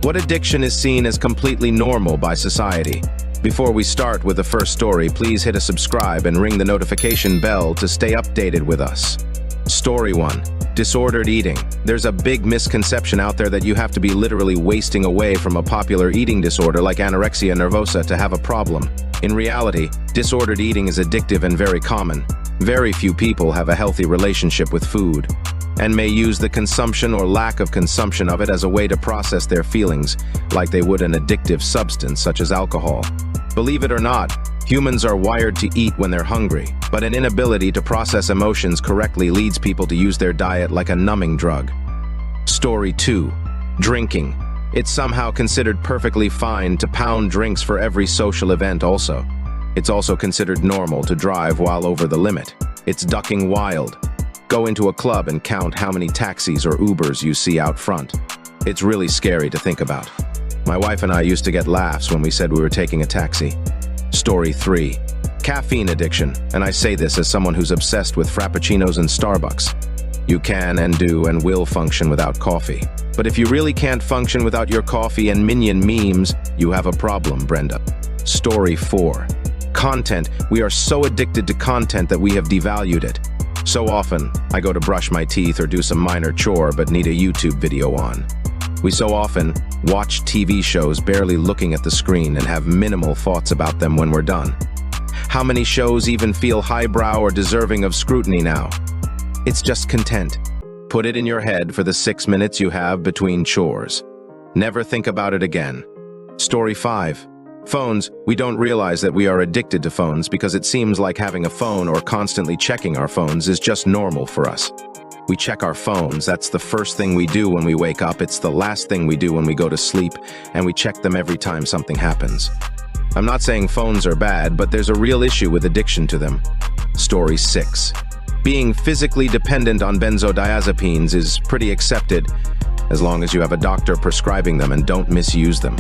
What addiction is seen as completely normal by society? Before we start with the first story, please hit a subscribe and ring the notification bell to stay updated with us. Story 1. Disordered eating. There's a big misconception out there that you have to be literally wasting away from a popular eating disorder like anorexia nervosa to have a problem. In reality, disordered eating is addictive and very common. Very few people have a healthy relationship with food and may use the consumption or lack of consumption of it as a way to process their feelings, like they would an addictive substance such as alcohol. Believe it or not, humans are wired to eat when they're hungry, but an inability to process emotions correctly leads people to use their diet like a numbing drug. Story 2. Drinking. It's somehow considered perfectly fine to pound drinks for every social event also. It's also considered normal to drive while over the limit. It's ducking wild. Go into a club and count how many taxis or Ubers you see out front. It's really scary to think about. My wife and I used to get laughs when we said we were taking a taxi. Story 3. Caffeine addiction, and I say this as someone who's obsessed with Frappuccinos and Starbucks. You can and do and will function without coffee. But if you really can't function without your coffee and Minion memes, you have a problem, Brenda. Story 4. Content. We are so addicted to content that we have devalued it. So often, I go to brush my teeth or do some minor chore but need a YouTube video on. We so often watch TV shows barely looking at the screen and have minimal thoughts about them when we're done. How many shows even feel highbrow or deserving of scrutiny now? It's just content. Put it in your head for the 6 minutes you have between chores. Never think about it again. Story 5. Phones. We don't realize that we are addicted to phones because it seems like having a phone or constantly checking our phones is just normal for us. We check our phones. That's the first thing we do when we wake up. It's the last thing we do when we go to sleep, and we check them every time something happens. I'm not saying phones are bad, but there's a real issue with addiction to them. Story 6. Being physically dependent on benzodiazepines is pretty accepted as long as you have a doctor prescribing them and don't misuse them.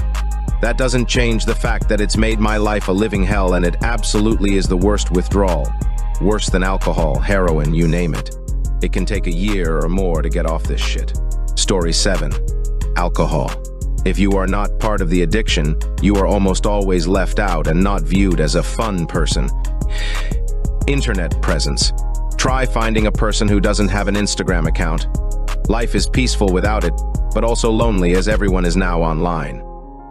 That doesn't change the fact that it's made my life a living hell, and it absolutely is the worst withdrawal. Worse than alcohol, heroin, you name it. It can take a year or more to get off this shit. Story 7. Alcohol. If you are not part of the addiction, you are almost always left out and not viewed as a fun person. Internet presence. Try finding a person who doesn't have an Instagram account. Life is peaceful without it, but also lonely as everyone is now online.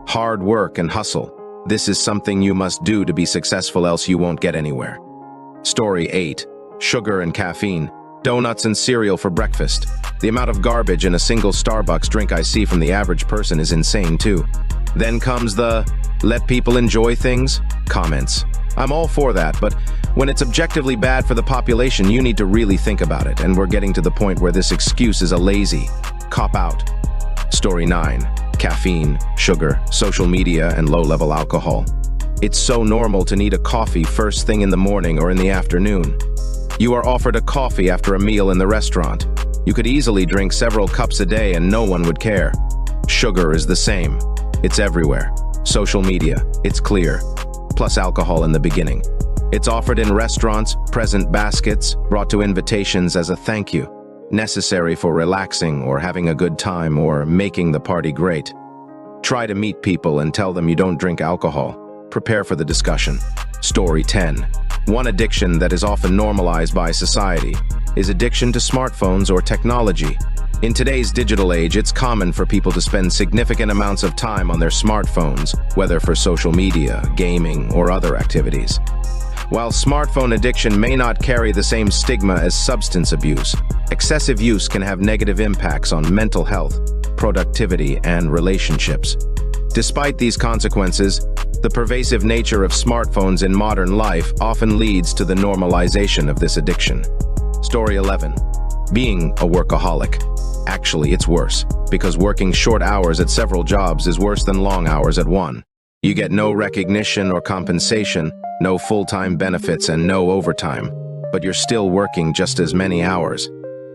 Hard work and hustle. This is something you must do to be successful, else you won't get anywhere. Story 8. Sugar and caffeine. Donuts and cereal for breakfast. The amount of garbage in a single Starbucks drink I see from the average person is insane too. Then comes the "let people enjoy things" comments. I'm all for that, but when it's objectively bad for the population, you need to really think about it, and we're getting to the point where this excuse is a lazy cop-out. Story 9. Caffeine, sugar, social media, and low-level alcohol. It's so normal to need a coffee first thing in the morning or in the afternoon. You are offered a coffee after a meal in the restaurant. You could easily drink several cups a day and no one would care. Sugar is the same. It's everywhere. Social media, it's clear. Plus alcohol in the beginning. It's offered in restaurants, present baskets, brought to invitations as a thank you. Necessary for relaxing or having a good time or making the party great. Try to meet people and tell them you don't drink alcohol. Prepare for the discussion. Story 10. One addiction that is often normalized by society is addiction to smartphones or technology. In today's digital age, it's common for people to spend significant amounts of time on their smartphones, whether for social media, gaming, or other activities. While smartphone addiction may not carry the same stigma as substance abuse, excessive use can have negative impacts on mental health, productivity, and relationships. Despite these consequences, the pervasive nature of smartphones in modern life often leads to the normalization of this addiction. Story 11. Being a workaholic. Actually, it's worse, because working short hours at several jobs is worse than long hours at one. You get no recognition or compensation, no full-time benefits, and no overtime, but you're still working just as many hours.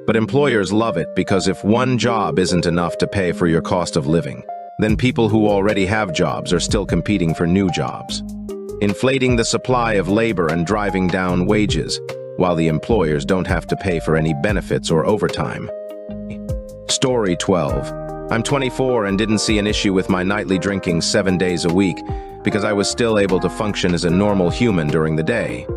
But employers love it because if one job isn't enough to pay for your cost of living, then people who already have jobs are still competing for new jobs, inflating the supply of labor and driving down wages, while the employers don't have to pay for any benefits or overtime. Story 12. I'm 24 and didn't see an issue with my nightly drinking 7 days a week because I was still able to function as a normal human during the day.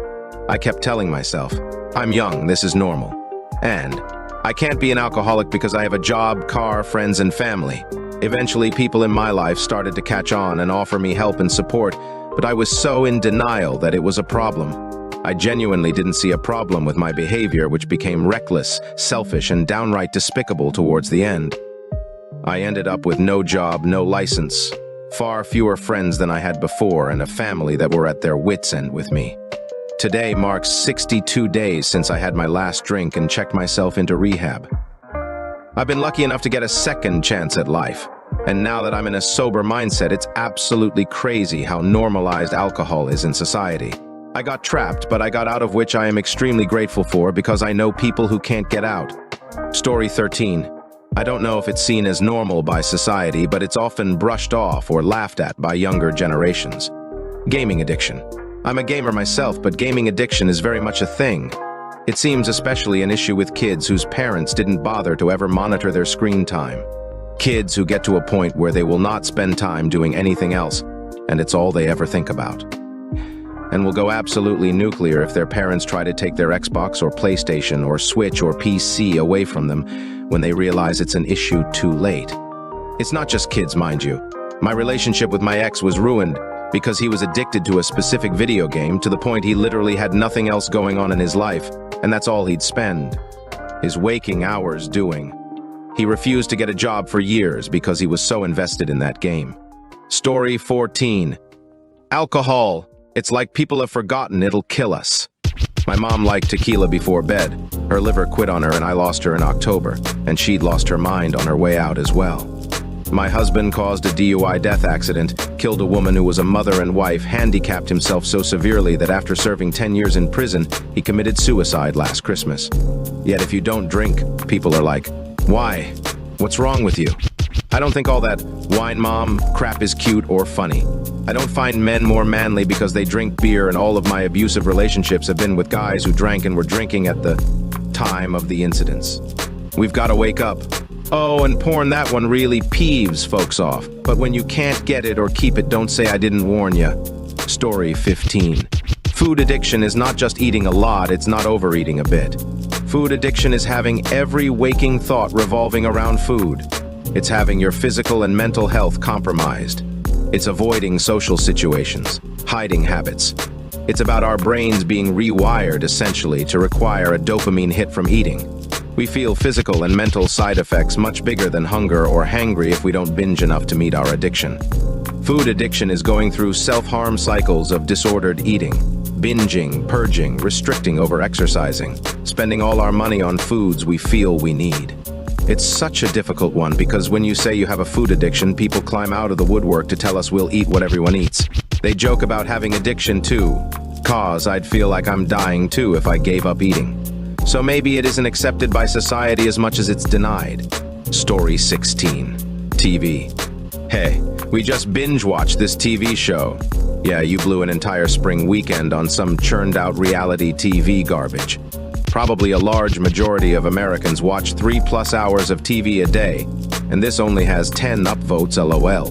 I kept telling myself, I'm young, this is normal. And I can't be an alcoholic because I have a job, car, friends, and family. Eventually, people in my life started to catch on and offer me help and support, but I was so in denial that it was a problem. I genuinely didn't see a problem with my behavior, which became reckless, selfish, and downright despicable towards the end. I ended up with no job, no license, far fewer friends than I had before, and a family that were at their wits' end with me. Today marks 62 days since I had my last drink and checked myself into rehab. I've been lucky enough to get a second chance at life, and now that I'm in a sober mindset, it's absolutely crazy how normalized alcohol is in society. I got trapped, but I got out of, which I am extremely grateful for because I know people who can't get out. Story 13. I don't know if it's seen as normal by society, but it's often brushed off or laughed at by younger generations. Gaming addiction. I'm a gamer myself, but gaming addiction is very much a thing. It seems especially an issue with kids whose parents didn't bother to ever monitor their screen time. Kids who get to a point where they will not spend time doing anything else, and it's all they ever think about. And will go absolutely nuclear if their parents try to take their Xbox or PlayStation or Switch or PC away from them when they realize it's an issue too late. It's not just kids, mind you. My relationship with my ex was ruined because he was addicted to a specific video game to the point he literally had nothing else going on in his life, and that's all he'd spend his waking hours doing. He refused to get a job for years because he was so invested in that game. Story 14. Alcohol. It's like people have forgotten it'll kill us. My mom liked tequila before bed. Her liver quit on her and I lost her in October, and she'd lost her mind on her way out as well. My husband caused a DUI death accident, killed a woman who was a mother and wife, handicapped himself so severely that after serving 10 years in prison, he committed suicide last Christmas. Yet if you don't drink, people are like, why? What's wrong with you? I don't think all that wine mom crap is cute or funny. I don't find men more manly because they drink beer, and all of my abusive relationships have been with guys who drank and were drinking at the time of the incidents. We've got to wake up. Oh, and porn, that one really peeves folks off. But when you can't get it or keep it, don't say I didn't warn ya. Story 15. Food addiction is not just eating a lot, it's not overeating a bit. Food addiction is having every waking thought revolving around food. It's having your physical and mental health compromised. It's avoiding social situations, hiding habits. It's about our brains being rewired, essentially, to require a dopamine hit from eating. We feel physical and mental side effects much bigger than hunger or hangry if we don't binge enough to meet our addiction. Food addiction is going through self-harm cycles of disordered eating, binging, purging, restricting over exercising, spending all our money on foods we feel we need. It's such a difficult one because when you say you have a food addiction, people climb out of the woodwork to tell us we'll eat what everyone eats. They joke about having addiction too, cause I'd feel like I'm dying too if I gave up eating. So maybe it isn't accepted by society as much as it's denied. Story 16. TV. Hey, we just binge-watched this TV show. Yeah, you blew an entire spring weekend on some churned-out reality TV garbage. Probably a large majority of Americans watch 3+ hours of TV a day, and this only has 10 upvotes, LOL.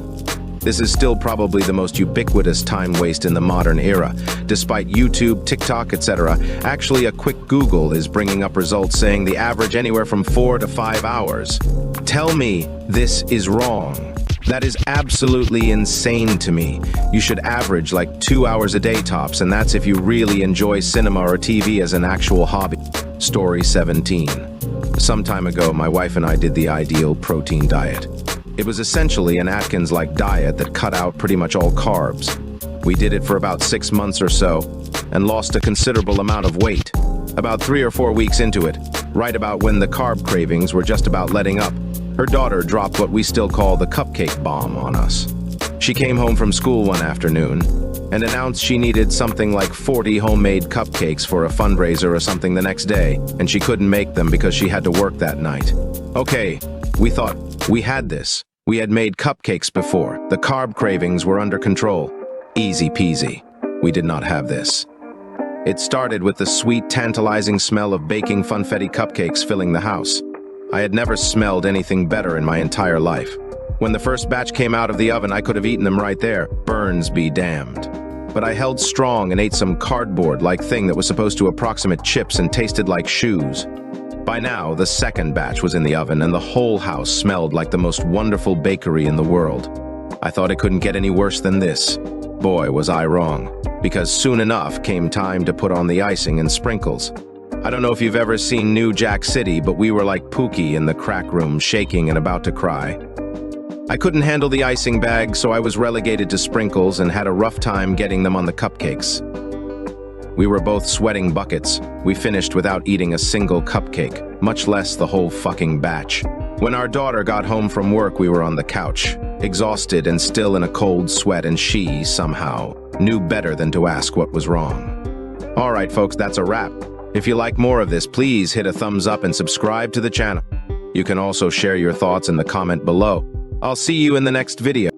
This is still probably the most ubiquitous time waste in the modern era. Despite YouTube, TikTok, etc., actually a quick Google is bringing up results saying the average anywhere from 4 to 5 hours. Tell me this is wrong. That is absolutely insane to me. You should average like 2 hours a day tops, and that's if you really enjoy cinema or TV as an actual hobby. Story 17. Some time ago, my wife and I did the ideal protein diet. It was essentially an Atkins-like diet that cut out pretty much all carbs. We did it for about 6 months or so, and lost a considerable amount of weight. About 3 or 4 weeks into it, right about when the carb cravings were just about letting up, her daughter dropped what we still call the cupcake bomb on us. She came home from school one afternoon and announced she needed something like 40 homemade cupcakes for a fundraiser or something the next day, and she couldn't make them because she had to work that night. Okay, we thought, we had this. We had made cupcakes before. The carb cravings were under control. Easy peasy. We did not have this. It started with the sweet, tantalizing smell of baking funfetti cupcakes filling the house. I had never smelled anything better in my entire life. When the first batch came out of the oven, I could have eaten them right there. Burns be damned. But I held strong and ate some cardboard-like thing that was supposed to approximate chips and tasted like shoes. By now, the second batch was in the oven and the whole house smelled like the most wonderful bakery in the world. I thought it couldn't get any worse than this. Boy, was I wrong, because soon enough came time to put on the icing and sprinkles. I don't know if you've ever seen New Jack City, but we were like Pookie in the crack room, shaking and about to cry. I couldn't handle the icing bag, so I was relegated to sprinkles and had a rough time getting them on the cupcakes. We were both sweating buckets. We finished without eating a single cupcake, much less the whole fucking batch. When our daughter got home from work, we were on the couch, exhausted and still in a cold sweat, and she, somehow, knew better than to ask what was wrong. All right, folks, that's a wrap. If you like more of this, please hit a thumbs up and subscribe to the channel. You can also share your thoughts in the comment below. I'll see you in the next video.